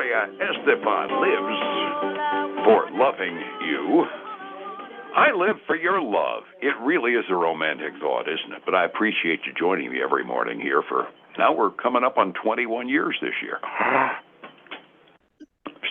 Esteban lives for loving you. I live for your love. It really is a romantic thought, isn't it? But I appreciate you joining me every morning here now we're coming up on 21 years this year.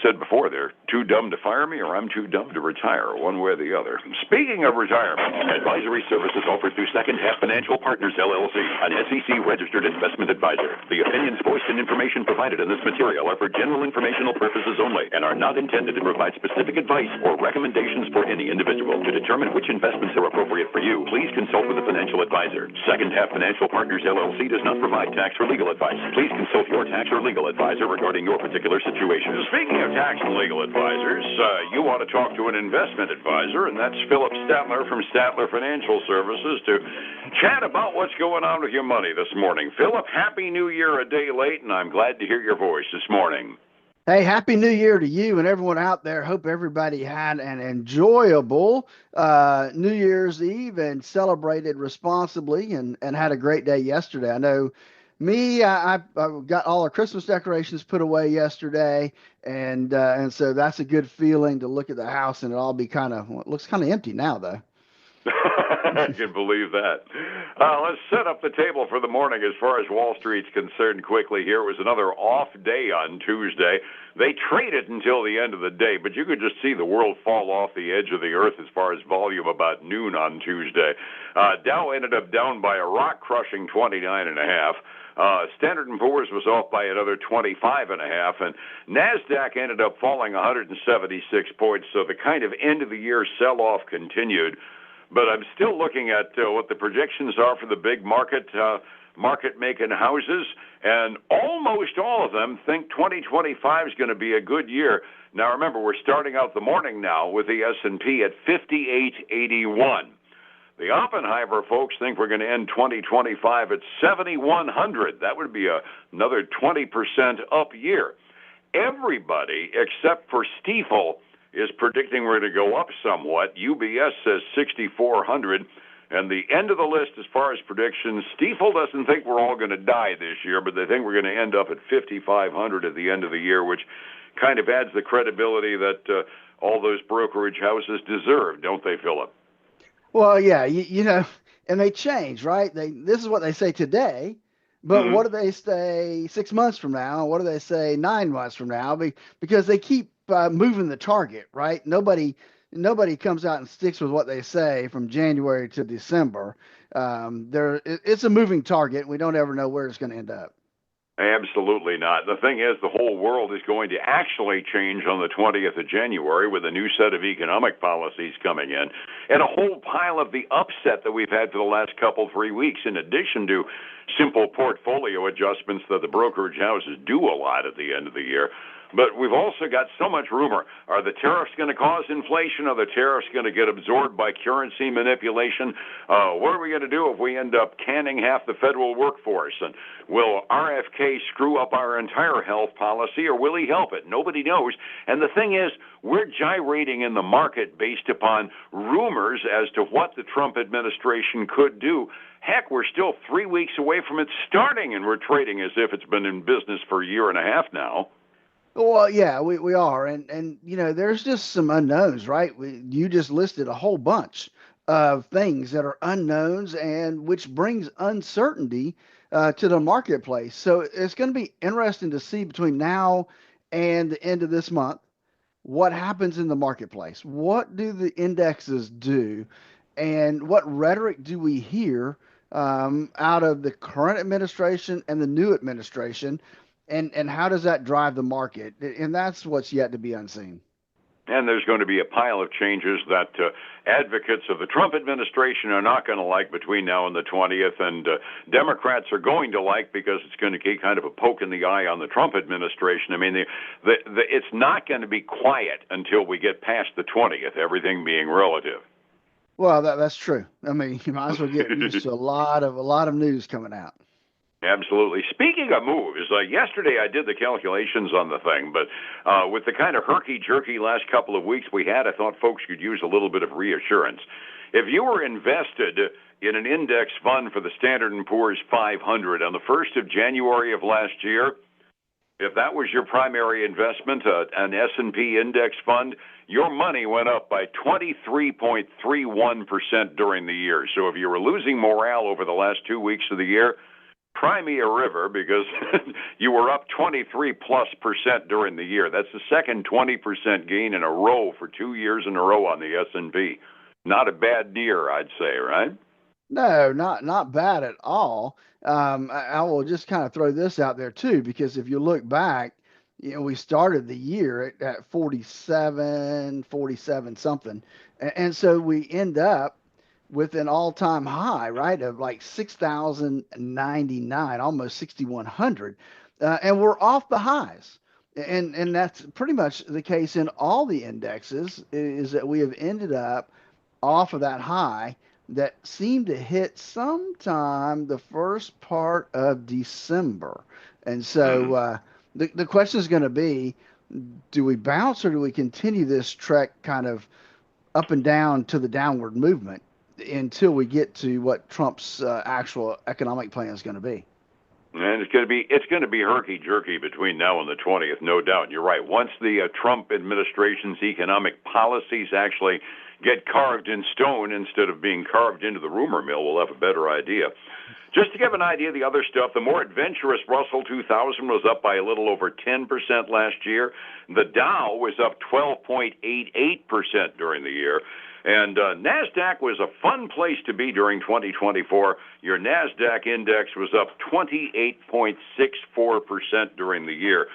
Said before, they're too dumb to fire me or I'm too dumb to retire, one way or the other. Speaking of retirement, advisory services offered through Second Half Financial Partners, LLC, an SEC-registered investment advisor. The opinions voiced and information provided in this material are for general informational purposes only and are not intended to provide specific advice or recommendations for any individual. To determine which investments are appropriate for you, please consult with a financial advisor. Second Half Financial Partners, LLC does not provide tax or legal advice. Please consult your tax or legal advisor regarding your particular situation. Speaking of tax and legal advisors, you want to talk to an investment advisor, and that's Phillip Statler from Statler Financial Services to chat about what's going on with your money this morning. Phillip, Happy New Year a day late, and I'm glad to hear your voice this morning. Hey, Happy New Year to you and everyone out there. Hope everybody had an enjoyable New Year's Eve and celebrated responsibly and had a great day yesterday. I know me, I got all our Christmas decorations put away yesterday, and so that's a good feeling to look at the house and it all be it looks kind of empty now though. I can believe that. Let's set up the table for the morning as far as Wall Street's concerned quickly here. It was another off day on Tuesday. They traded until the end of the day, but you could just see the world fall off the edge of the earth as far as volume about noon on Tuesday. Dow ended up down by a rock-crushing 29.5. Standard & Poor's was off by another 25.5, and NASDAQ ended up falling 176 points, so the kind of end-of-the-year sell-off continued. But I'm still looking at what the projections are for the big market-making houses, and almost all of them think 2025 is going to be a good year. Now, remember, we're starting out the morning now with the S&P at 5881. The Oppenheimer folks think we're going to end 2025 at 7,100. That would be another 20% up year. Everybody except for Stifel is predicting we're going to go up somewhat. UBS says 6,400. And the end of the list as far as predictions, Stifel doesn't think we're all going to die this year, but they think we're going to end up at 5,500 at the end of the year, which kind of adds the credibility that all those brokerage houses deserve, don't they, Phillip? Well, yeah, you know, and they change, right? This is what they say today, but what do they say 6 months from now? What do they say 9 months from now? Because they keep moving the target, right? Nobody comes out and sticks with what they say from January to December. It's a moving target. We don't ever know where it's going to end up. Absolutely not. The thing is, the whole world is going to actually change on the 20th of January with a new set of economic policies coming in and a whole pile of the upset that we've had for the last 3 weeks, in addition to simple portfolio adjustments that the brokerage houses do a lot at the end of the year. But we've also got so much rumor. Are the tariffs going to cause inflation? Are the tariffs going to get absorbed by currency manipulation? What are we going to do if we end up canning half the federal workforce? And will RFK screw up our entire health policy, or will he help it? Nobody knows. And the thing is, we're gyrating in the market based upon rumors as to what the Trump administration could do. Heck, we're still 3 weeks away from it starting, and we're trading as if it's been in business for a year and a half now. Well, yeah, we are. And you know, there's just some unknowns, right? You just listed a whole bunch of things that are unknowns and which brings uncertainty to the marketplace. So it's going to be interesting to see between now and the end of this month what happens in the marketplace. What do the indexes do? And what rhetoric do we hear out of the current administration and the new administration? And how does that drive the market? And that's what's yet to be unseen. And there's going to be a pile of changes that advocates of the Trump administration are not going to like between now and the 20th, and Democrats are going to like because it's going to be kind of a poke in the eye on the Trump administration. I mean, it's not going to be quiet until we get past the 20th, everything being relative. Well, that's true. I mean, you might as well get used to a lot of news coming out. Absolutely. Speaking of moves, yesterday I did the calculations on the thing, but with the kind of herky-jerky last couple of weeks we had, I thought folks could use a little bit of reassurance. If you were invested in an index fund for the Standard & Poor's 500 on the 1st of January of last year, If that was your primary investment, an S&P index fund, your money went up by 23.31% during the year. So if you were losing morale over the last 2 weeks of the year, cry me a river, because you were up 23+% during the year. That's the second 20% gain in a row for 2 years in a row on the S&P. Not a bad year, I'd say, right? No, not bad at all. I will just kind of throw this out there too, because if you look back, we started the year at 47 something, and so we end up with an all-time high, right, of like 6,099, almost 6,100, and we're off the highs. And that's pretty much the case in all the indexes, is that we have ended up off of that high that seemed to hit sometime the first part of December. And so the question is going to be, do we bounce or do we continue this trek kind of up and down to the downward movement until we get to what Trump's actual economic plan is going to be? And it's going to be herky jerky between now and the 20th, no doubt. You're right. Once the Trump administration's economic policies actually get carved in stone instead of being carved into the rumor mill, we'll have a better idea. Just to give an idea of the other stuff, the more adventurous Russell 2000 was up by a little over 10% last year. The Dow was up 12.88% during the year. And NASDAQ was a fun place to be during 2024. Your NASDAQ index was up 28.64% during the year.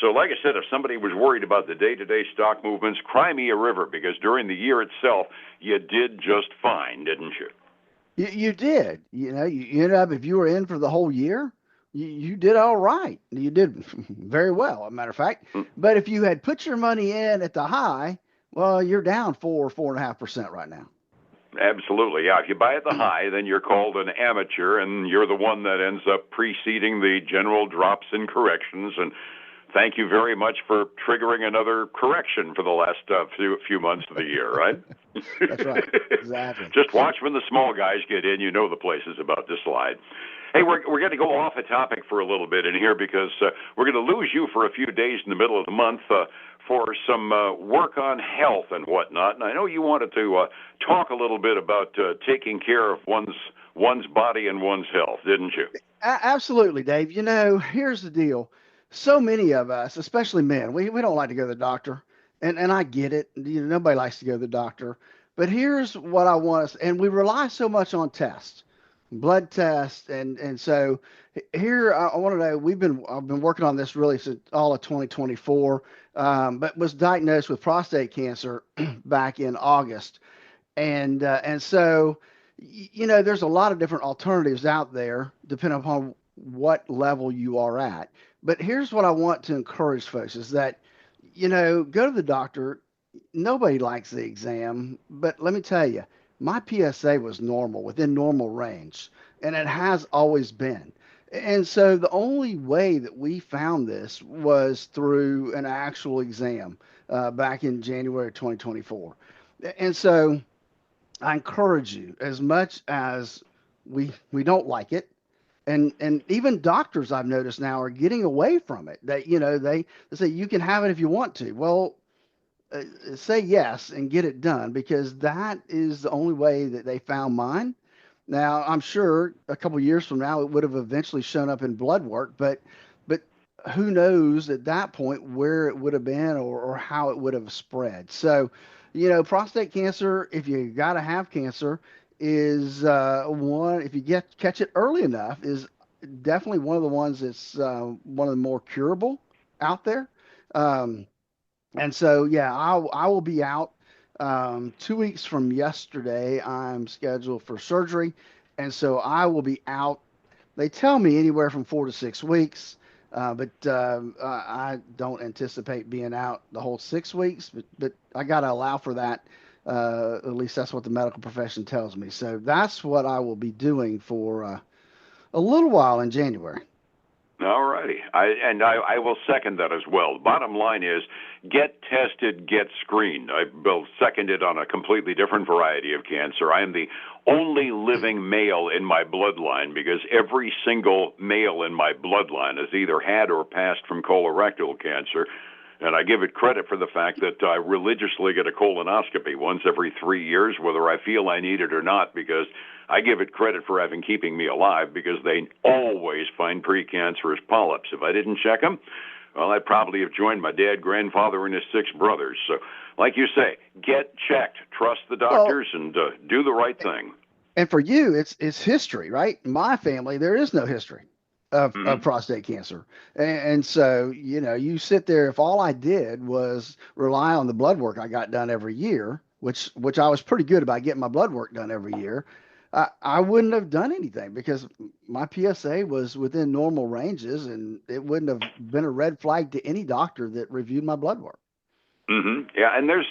So like I said, if somebody was worried about the day-to-day stock movements, cry me a river, because during the year itself, you did just fine, didn't you? You did. You ended up, if you were in for the whole year, you did all right. You did very well, as a matter of fact. But if you had put your money in at the high, well, you're down 4.5% right now. Absolutely, yeah. If you buy at the high, then you're called an amateur, and you're the one that ends up preceding the general drops and corrections. And thank you very much for triggering another correction for the last few months of the year, right? That's right. Exactly. Just watch when the small guys get in. You know the place is about to slide. Hey, we're going to go off the topic for a little bit in here, because we're going to lose you for a few days in the middle of the month for some work on health and whatnot. And I know you wanted to talk a little bit about taking care of one's body and one's health, didn't you? Absolutely, Dave. Here's the deal. So many of us, especially men, we don't like to go to the doctor. And I get it. Nobody likes to go to the doctor. But here's what I want us, and we rely so much on tests, blood tests, and so here I want to know. I've been working on this really since all of 2024, but was diagnosed with prostate cancer back in August, and so there's a lot of different alternatives out there depending upon what level you are at. But here's what I want to encourage folks is that go to the doctor. Nobody likes the exam, but let me tell you, my PSA was normal, within normal range, and it has always been. And so the only way that we found this was through an actual exam back in January of 2024. And so I encourage you, as much as we don't like it, and even doctors I've noticed now are getting away from it. They say you can have it if you want to. Well, say yes and get it done, because that is the only way that they found mine. Now, I'm sure a couple of years from now it would have eventually shown up in blood work, but who knows at that point where it would have been, or how it would have spread. So, prostate cancer, if you got to have cancer, is one, if you catch it early enough, is definitely one of the ones that's one of the more curable out there. Um, and so, yeah, I will be out 2 weeks from yesterday. I'm scheduled for surgery. And so I will be out. They tell me anywhere from 4 to 6 weeks, but I don't anticipate being out the whole 6 weeks. But I got to allow for that. At least that's what the medical profession tells me. So that's what I will be doing for a little while in January. All righty. I will second that as well. Bottom line is get tested, get screened. I will second it on a completely different variety of cancer. I am the only living male in my bloodline because every single male in my bloodline has either had or passed from colorectal cancer. And I give it credit for the fact that I religiously get a colonoscopy once every 3 years, whether I feel I need it or not, because I give it credit for having keeping me alive, because they always find precancerous polyps. If I didn't check them, well, I'd probably have joined my dad, grandfather, and his 6 brothers. So, like you say, get checked, trust the doctors, and do the right thing. And for you, it's history, right? In my family, there is no history of prostate cancer. And so, you sit there, if all I did was rely on the blood work I got done every year, which I was pretty good about getting my blood work done every year, I wouldn't have done anything because my PSA was within normal ranges and it wouldn't have been a red flag to any doctor that reviewed my blood work. Yeah, and there is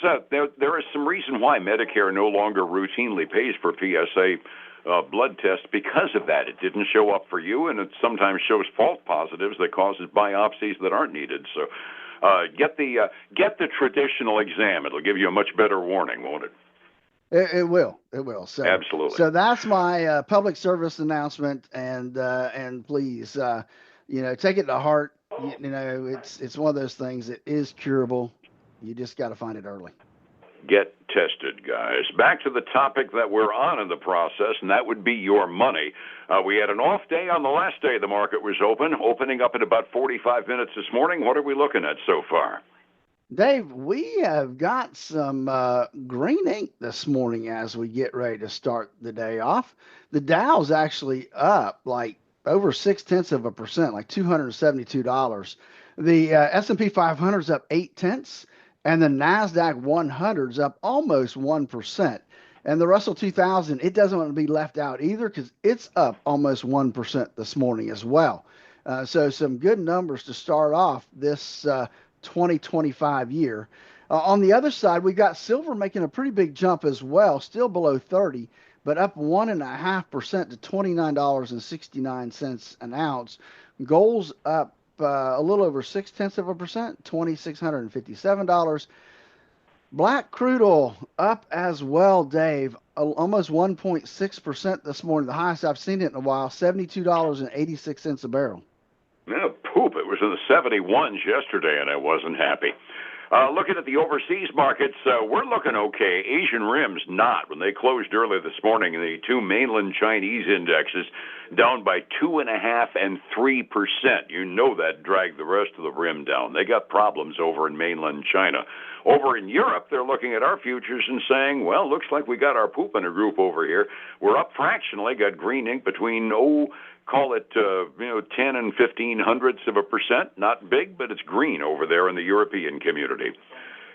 some reason why Medicare no longer routinely pays for PSA blood tests because of that. It didn't show up for you, and it sometimes shows false positives that causes biopsies that aren't needed. So get the traditional exam. It'll give you a much better warning, won't it? It will. It will. So absolutely. So that's my public service announcement, and please, take it to heart. It's one of those things that is curable. You just got to find it early. Get tested, guys. Back to the topic that we're on in the process, and that would be your money. We had an off day on the last day the market was opening up in about 45 minutes this morning. What are we looking at so far? Dave, we have got some green ink this morning as we get ready to start the day off. The Dow's actually up like over 0.6%, like $272. The S&P 500 is up 0.8, and the NASDAQ 100 is up almost 1%. And the Russell 2000, it doesn't want to be left out either because it's up almost 1% this morning as well. So some good numbers to start off this 2025 year. On the other side, we got silver making a pretty big jump as well, still below 30, but up 1.5% to $29.69 an ounce. Gold's up a little over 0.6%, $2,657. Black crude oil up as well, Dave, almost 1.6% this morning, the highest I've seen it in a while, $72.86 a barrel. Yeah, poop. It was in the 71s yesterday, and I wasn't happy. Looking at the overseas markets, we're looking okay. Asian rims not. When they closed early this morning, the 2 mainland Chinese indexes down by 2.5% and 3%. You know that dragged the rest of the rim down. They got problems over in mainland China. Over in Europe, they're looking at our futures and saying, well, looks like we got our poop in a group over here. We're up fractionally, got green ink between, call it 10 and 0.15%. Not big, but it's green over there in the European community.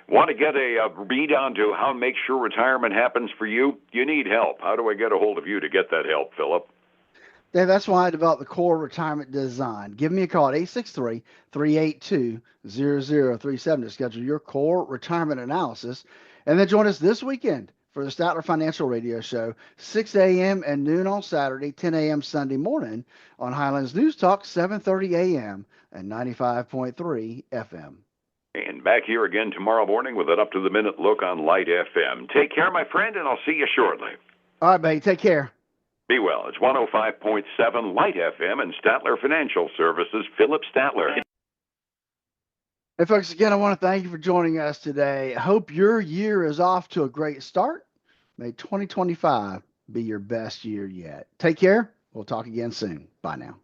Want to get a read on to how to make sure retirement happens for you? You need help. How do I get a hold of you to get that help, Phillip? Yeah, that's why I developed the Core Retirement Design. Give me a call at 863-382-0037 to schedule your core retirement analysis. And then join us this weekend for the Statler Financial Radio Show, 6 a.m. and noon on Saturday, 10 a.m. Sunday morning on Highlands News Talk, 7:30 a.m. and 95.3 FM. And back here again tomorrow morning with an up-to-the-minute look on Light FM. Take care, my friend, and I'll see you shortly. All right, buddy. Take care. Be well. It's 105.7 Light FM and Statler Financial Services, Phillip Statler. Hey, folks, again, I want to thank you for joining us today. I hope your year is off to a great start. May 2025 be your best year yet. Take care. We'll talk again soon. Bye now.